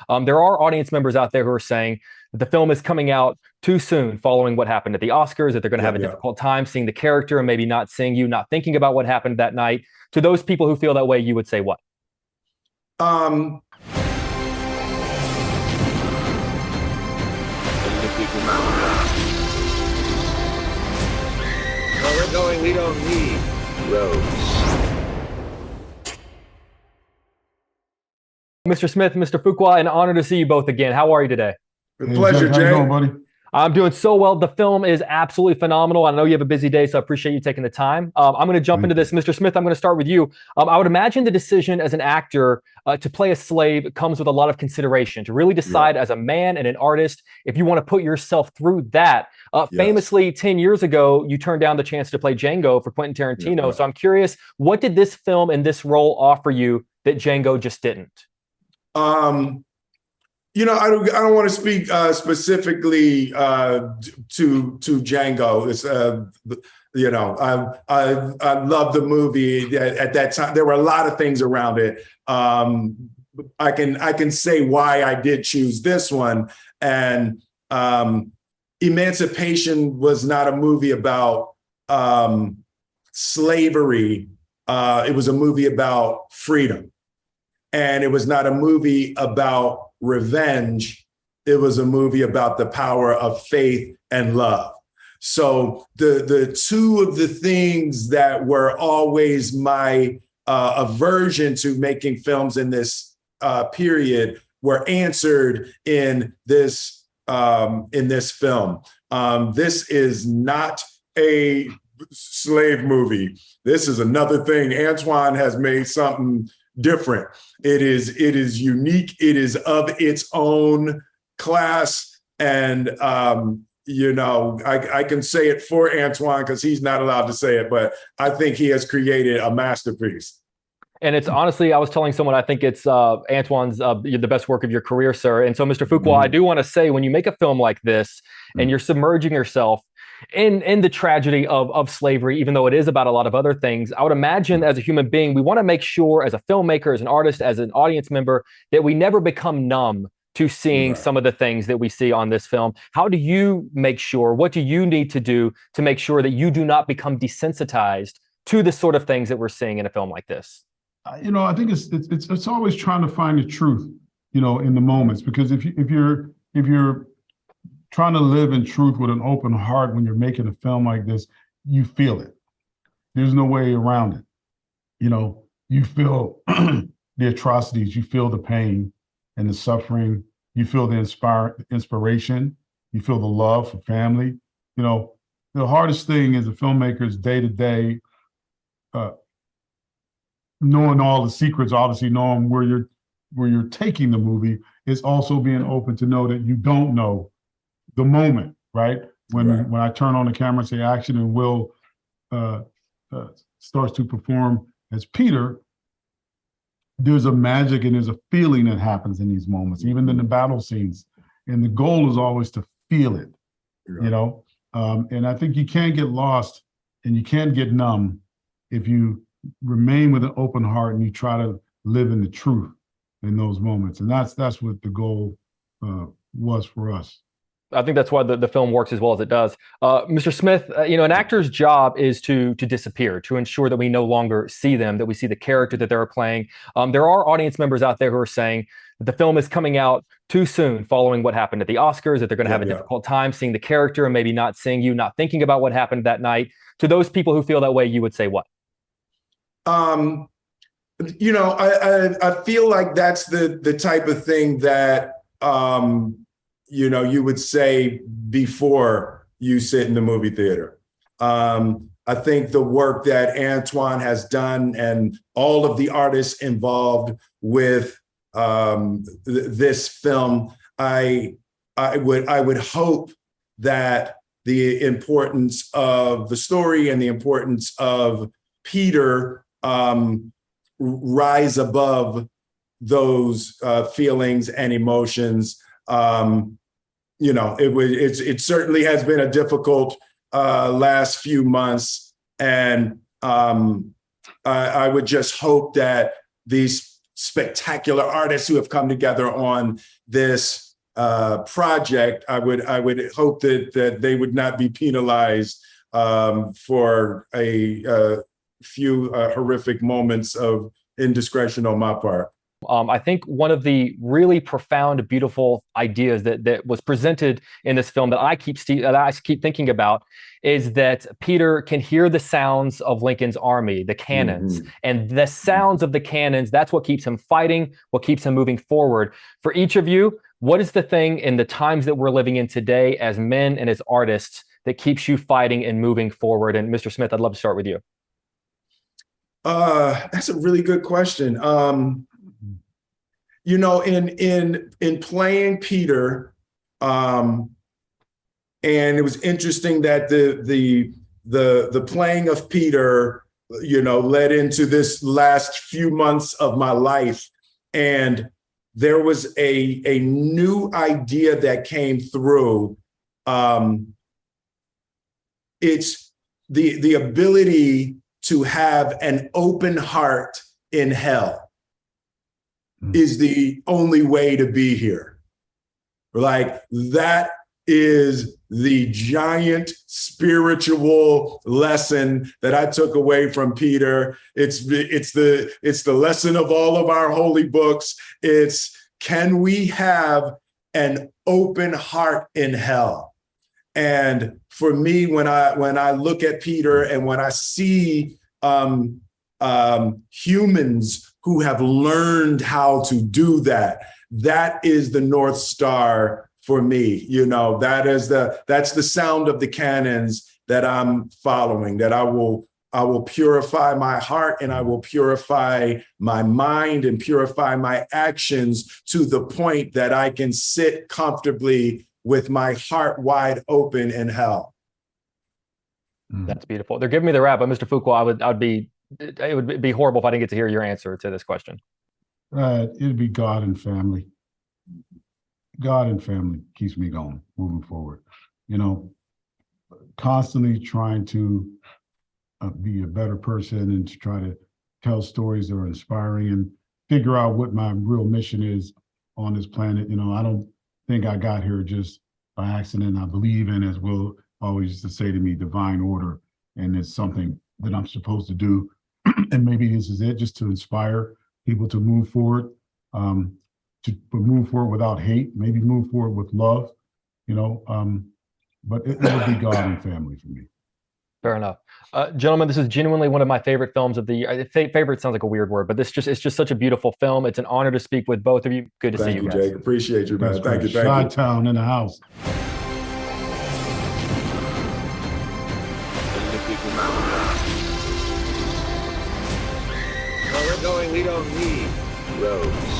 There are audience members out there who are saying that the film is coming out too soon following what happened at the Oscars, that they're going to have a difficult time seeing the character and maybe not seeing you, not thinking about what happened that night. To those people who feel that way, you would say what? Um, Where we're going, we don't need roads. Mr. Smith, Mr. Fuqua, an honor to see you both again. How are you today? Pleasure, Jay. How you Jay. doing, buddy? I'm doing so well. The film is absolutely phenomenal. I know you have a busy day, so I appreciate you taking the time. I'm going to jump into this. Mr. Smith, I'm going to start with you. I would imagine the decision as an actor to play a slave comes with a lot of consideration, to really decide as a man and an artist if you want to put yourself through that. Famously, 10 years ago, you turned down the chance to play Django for Quentin Tarantino. So I'm curious, what did this film and this role offer you that Django just didn't? You know, I don't want to speak specifically to Django. It's you know, I love the movie. At that time, there were a lot of things around it. I can say why I did choose this one. And Emancipation was not a movie about slavery. It was a movie about freedom. And it was not a movie about revenge. It was a movie about the power of faith and love. So the two of the things that were always my aversion to making films in this period were answered in this film. This is not a slave movie. This is another thing. Antoine has made something different. It is unique. It is of its own class. And, you know, I can say it for Antoine because he's not allowed to say it, but I think he has created a masterpiece. And it's honestly, I was telling someone, I think it's Antoine's the best work of your career, sir. And so, Mr. Fuqua, I do want to say, when you make a film like this and you're submerging yourself in the tragedy of slavery, even though it is about a lot of other things, I would imagine as a human being, we want to make sure as a filmmaker, as an artist, as an audience member, that we never become numb to seeing some of the things that we see on this film. How do you make sure, what do you need to do to make sure that you do not become desensitized to the sort of things that we're seeing in a film like this? You know, I think it's always trying to find the truth, you know, in the moments, because if you're trying to live in truth with an open heart when you're making a film like this, you feel it. There's no way around it. You know, you feel the atrocities, you feel the pain and the suffering, you feel the inspiration, you feel the love for family. You know, the hardest thing as a filmmaker is day to day, knowing all the secrets, obviously knowing where you're taking the movie, is also being open to know that you don't know the moment, right? When I turn on the camera and say action and Will starts to perform as Peter, there's a magic and there's a feeling that happens in these moments, even in the battle scenes. And the goal is always to feel it, you know? And I think you can't get lost and you can't get numb if you remain with an open heart and you try to live in the truth in those moments. And that's what the goal was for us. I think that's why the film works as well as it does. Mr. Smith, you know, an actor's job is to disappear, to ensure that we no longer see them, that we see the character that they're playing. There are audience members out there who are saying that the film is coming out too soon following what happened at the Oscars, that they're going to have a difficult time seeing the character and maybe not seeing you, not thinking about what happened that night. To those people who feel that way, you would say what? You know, I feel like that's the type of thing that you know, you would say before you sit in the movie theater. I think the work that Antoine has done and all of the artists involved with this film, I would hope that the importance of the story and the importance of Peter rise above those feelings and emotions. You know, it certainly has been a difficult last few months, and I would just hope that these spectacular artists who have come together on this project. I would hope that they would not be penalized for a few horrific moments of indiscretion on my part. I think one of the really profound, beautiful ideas that was presented in this film that I keep thinking about is that Peter can hear the sounds of Lincoln's army, the cannons, and the sounds of the cannons. That's what keeps him fighting, what keeps him moving forward. For each of you, what is the thing in the times that we're living in today as men and as artists that keeps you fighting and moving forward? And Mr. Smith, I'd love to start with you. That's a really good question. You know, in playing Peter, and it was interesting that the playing of Peter, you know, led into this last few months of my life, and there was a new idea that came through. It's the ability to have an open heart in hell is the only way to be here. Like, that is the giant spiritual lesson that I took away from Peter. It's the lesson of all of our holy books. It's, can we have an open heart in hell? And for me, when I look at Peter and when I see humans who have learned how to do that, that is the North Star for me. You know, that's the sound of the cannons that I'm following, that I will purify my heart and I will purify my mind and purify my actions to the point that I can sit comfortably with my heart wide open in hell. That's beautiful. They're giving me the wrap, but Mr. Fuqua, it would be horrible if I didn't get to hear your answer to this question. It'd be God and family. God and family keeps me going, moving forward. You know, constantly trying to be a better person and to try to tell stories that are inspiring and figure out what my real mission is on this planet. You know, I don't think I got here just by accident. I believe in, as Will always used to say to me, divine order, and it's something that I'm supposed to do. And maybe this is it, just to inspire people to move forward, to move forward without hate, maybe move forward with love, you know, but it would be God and family for me. Fair enough. Gentlemen, this is genuinely one of my favorite films of the year. Favorite sounds like a weird word, but it's just such a beautiful film. It's an honor to speak with both of you. Good to see you guys. Thank you, Jake. Appreciate you, man. Thank you. Chi-Town in the house. Where we're going, we don't need roads.